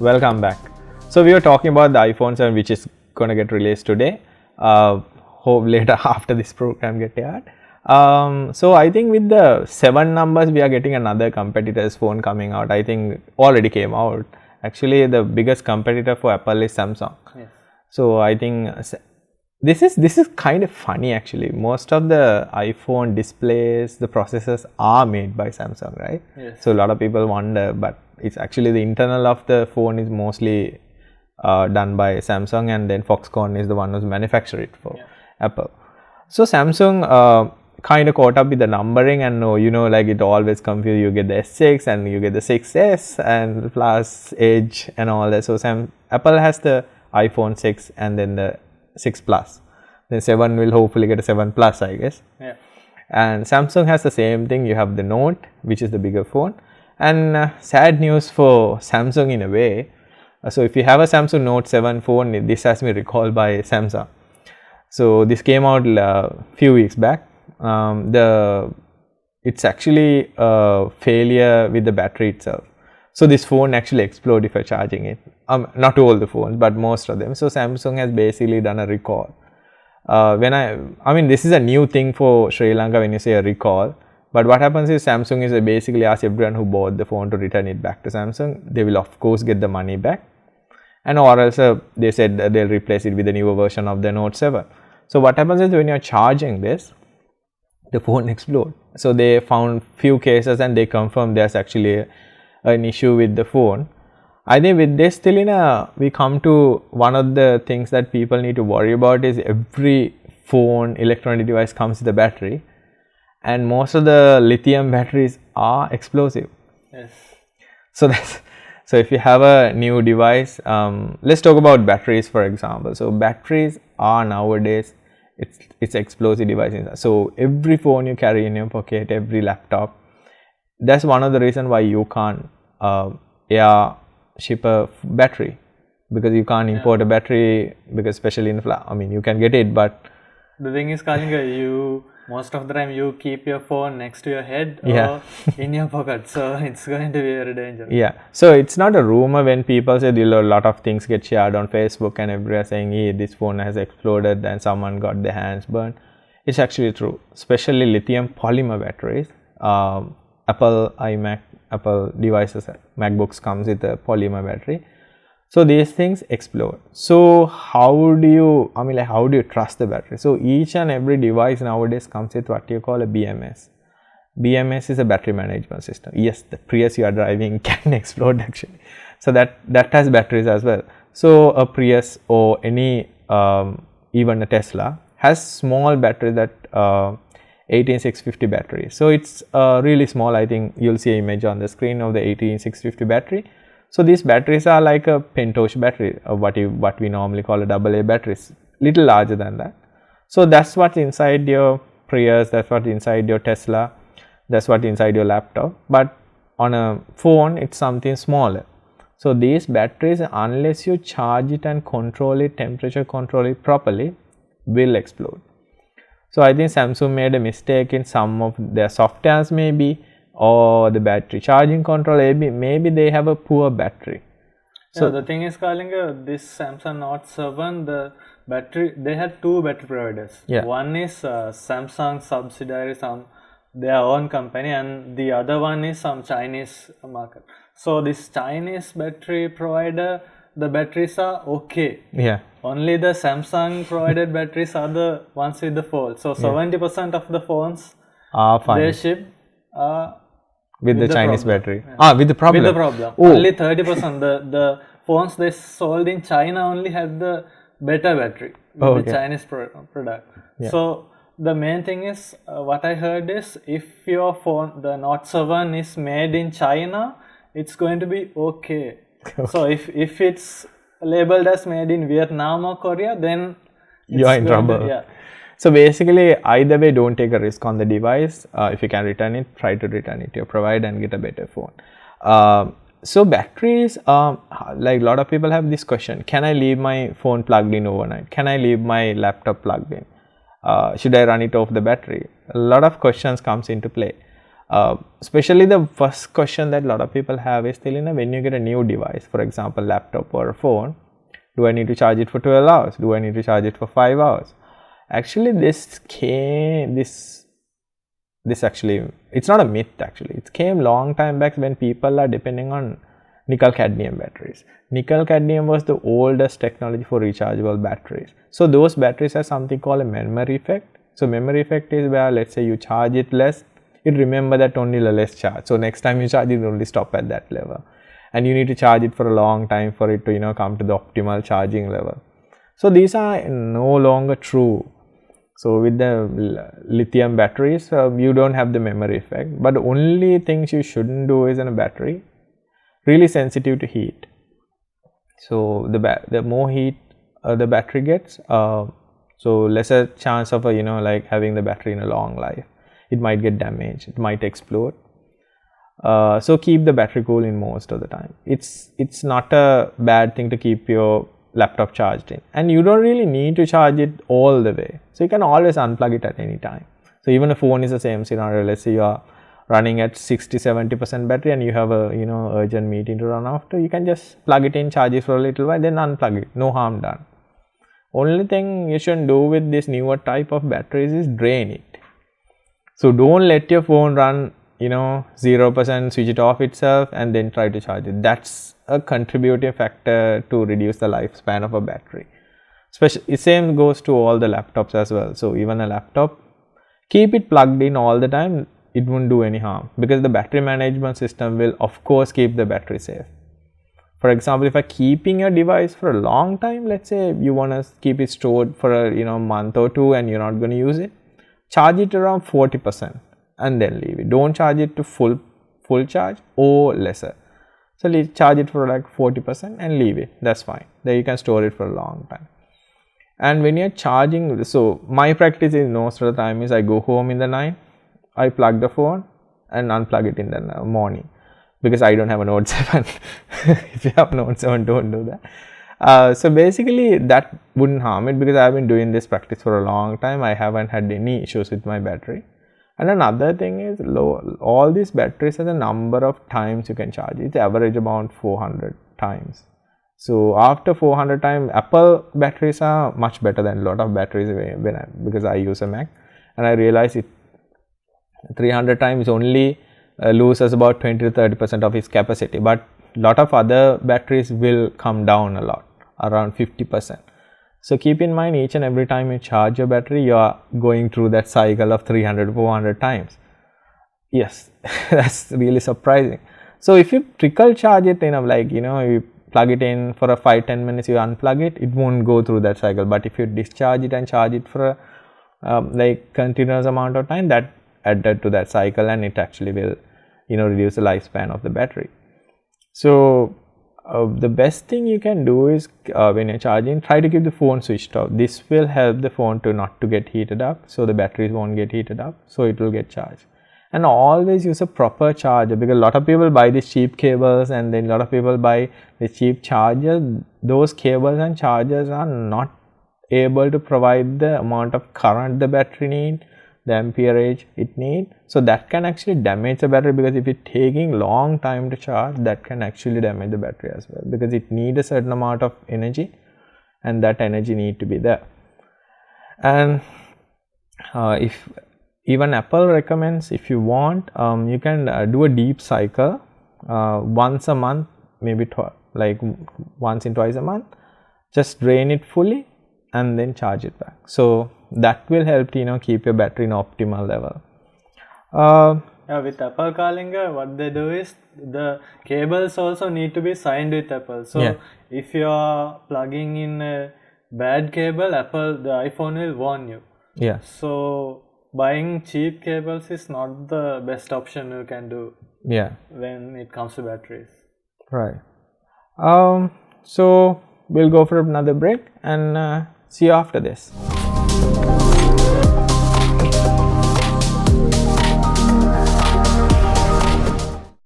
welcome back. So we were talking about the iPhone 7 which is going to get released today. Hope later after this program get aired. So I think with the 7 numbers we are getting another competitor's phone coming out. I think already came out. Actually the biggest competitor for Apple is Samsung. Yes. So I think this is kind of funny actually. Most of the iPhone displays, the processors are made by Samsung, right? Yes. So a lot of people wonder, but it's actually the internal of the phone is mostly done by Samsung, and then Foxconn is the one who's manufactured it for Apple. So Samsung kind of caught up with the numbering, and like it always confused. You get the S6 and you get the 6S and plus Edge and all that. So Apple has the iPhone 6 and then the 6 Plus. Then 7 will hopefully get a 7 Plus, I guess. Yeah. And Samsung has the same thing. You have the Note, which is the bigger phone. And sad news for Samsung in a way. So if you have a Samsung Note 7 phone, this has been recalled by Samsung. So this came out a few weeks back. It's actually a failure with the battery itself. So this phone actually explode if you're charging it. Not all the phones, but most of them. So Samsung has basically done a recall. I mean this is a new thing for Sri Lanka when you say a recall. But what happens is Samsung is basically ask everyone who bought the phone to return it back to Samsung. They will of course get the money back. And or else they said they'll replace it with a newer version of the Note 7. So what happens is when you're charging this, the phone explodes. So they found few cases and they confirmed there's actually an issue with the phone. I think with this, Tilina, we come to one of the things that people need to worry about is every phone, electronic device comes with a battery, and most of the lithium batteries are explosive. Yes. So if you have a new device, let's talk about batteries for example. So batteries are nowadays, it's explosive devices. So every phone you carry in your pocket, every laptop, that's one of the reasons why you can't air ship a battery, because you can't import a battery, because especially in you can get it, but the thing is, Kalinga, you most of the time you keep your phone next to your head or in your pocket, so it's going to be very dangerous. Yeah, so it's not a rumor when people say a lot of things get shared on Facebook and everyone saying, hey, this phone has exploded and someone got their hands burned. It's actually true, especially lithium polymer batteries. Apple iMac, Apple devices, MacBooks comes with a polymer battery. So these things explode. So how do you, how do you trust the battery? So each and every device nowadays comes with what you call a BMS. BMS is a battery management system. Yes, the Prius you are driving can explode actually. So that has batteries as well. So a Prius or any, even a Tesla has small battery that 18650 battery. So it's really small. I think you'll see an image on the screen of the 18650 battery. So these batteries are like a Pentosh battery, what we normally call a AA batteries, little larger than that. So that's what's inside your Prius, that's what's inside your Tesla, that's what's inside your laptop. But on a phone, it's something smaller. So these batteries, unless you charge it and control it, temperature control it properly, will explode. So I think Samsung made a mistake in some of their softwares maybe, or the battery charging control, maybe they have a poor battery. So the thing is, Kalinga, this Samsung Note 7, the battery, they had 2 battery providers. Yeah. One is Samsung subsidiary, their own company, and the other one is some Chinese market. So this Chinese battery provider, the batteries are okay. Yeah. Only the Samsung provided batteries are the ones with the fault. So 70% of the phones are fine. They ship with the Chinese problem. battery. With the problem. With the problem. Oh. Only 30%. The phones they sold in China only had the better battery with the Chinese product. Yeah. So the main thing is, what I heard is, if your phone, the Note 7 is made in China, it's going to be okay. So if it's labeled as made in Vietnam or Korea, then you are in trouble. So basically, either way, don't take a risk on the device. If you can return it, try to return it to your provider and get a better phone. So batteries, like a lot of people have this question, can I leave my phone plugged in overnight? Can I leave my laptop plugged in? Should I run it off the battery? A lot of questions comes into play. Especially the first question that a lot of people have is still, when you get a new device, for example, laptop or a phone, do I need to charge it for 12 hours? Do I need to charge it for 5 hours? Actually, this actually, it's not a myth actually. It came long time back when people are depending on nickel cadmium batteries. Nickel cadmium was the oldest technology for rechargeable batteries. So those batteries have something called a memory effect. So memory effect is where, let's say you charge it less, it remember that only the less charge. So next time you charge it, only stop at that level. And you need to charge it for a long time for it to, come to the optimal charging level. So these are no longer true. So with the lithium batteries, you don't have the memory effect. But the only things you shouldn't do is in a battery, really sensitive to heat. So the more heat the battery gets, so lesser chance of like having the battery in a long life. It might get damaged, it might explode. So keep the battery cool in most of the time. It's not a bad thing to keep your laptop charged in, and you don't really need to charge it all the way. So you can always unplug it at any time. So even a phone is the same scenario. Let's say you are running at 60-70% battery and you have a urgent meeting to run after, you can just plug it in, charge it for a little while, then unplug it. No harm done. Only thing you shouldn't do with this newer type of batteries is drain it. So don't let your phone run 0%, switch it off itself and then try to charge it. That's a contributing factor to reduce the lifespan of a battery. Especially, same goes to all the laptops as well. So even a laptop, keep it plugged in all the time. It won't do any harm because the battery management system will of course keep the battery safe. For example, if you're keeping your device for a long time, let's say you want to keep it stored for a month or two and you're not going to use it, charge it around 40% and then leave it. Don't charge it to full charge or lesser. So charge it for like 40% and leave it. That's fine. Then you can store it for a long time. And when you're charging, so my practice is most of the time is I go home in the night, I plug the phone and unplug it in the morning because I don't have a Note 7. If you have Note 7, don't do that. So basically that wouldn't harm it because I've been doing this practice for a long time. I haven't had any issues with my battery. And another thing is all these batteries has a number of times you can charge. It's average about 400 times. So after 400 times, Apple batteries are much better than a lot of batteries because I use a Mac and I realize it 300 times only loses about 20 to 30% of its capacity, but a lot of other batteries will come down a lot, around 50%. So keep in mind, each and every time you charge your battery, you are going through that cycle of 300 400 times. Yes, that's really surprising. So if you trickle charge it, you plug it in for a 5-10 minutes, you unplug it, it won't go through that cycle. But if you discharge it and charge it for a continuous amount of time, that added to that cycle and it actually will reduce the lifespan of the battery. So the best thing you can do is when you're charging, try to keep the phone switched off. This will help the phone not to get heated up, so the batteries won't get heated up, so it will get charged. And always use a proper charger because a lot of people buy these cheap cables and then a lot of people buy the cheap chargers. Those cables and chargers are not able to provide the amount of current the battery needs, the amperage it needs. So that can actually damage the battery because if it's taking long time to charge, that can actually damage the battery as well because it needs a certain amount of energy and that energy need to be there. And if even Apple recommends, if you want, you can do a deep cycle once a month, maybe once and twice a month. Just drain it fully and then charge it back. So that will help keep your battery in optimal level. With Apple Kalinga, what they do is the cables also need to be signed with Apple. So if you are plugging in a bad cable, the iPhone will warn you. Yeah. So buying cheap cables is not the best option you can do. Yeah. When it comes to batteries. Right. So we'll go for another break and see you after this.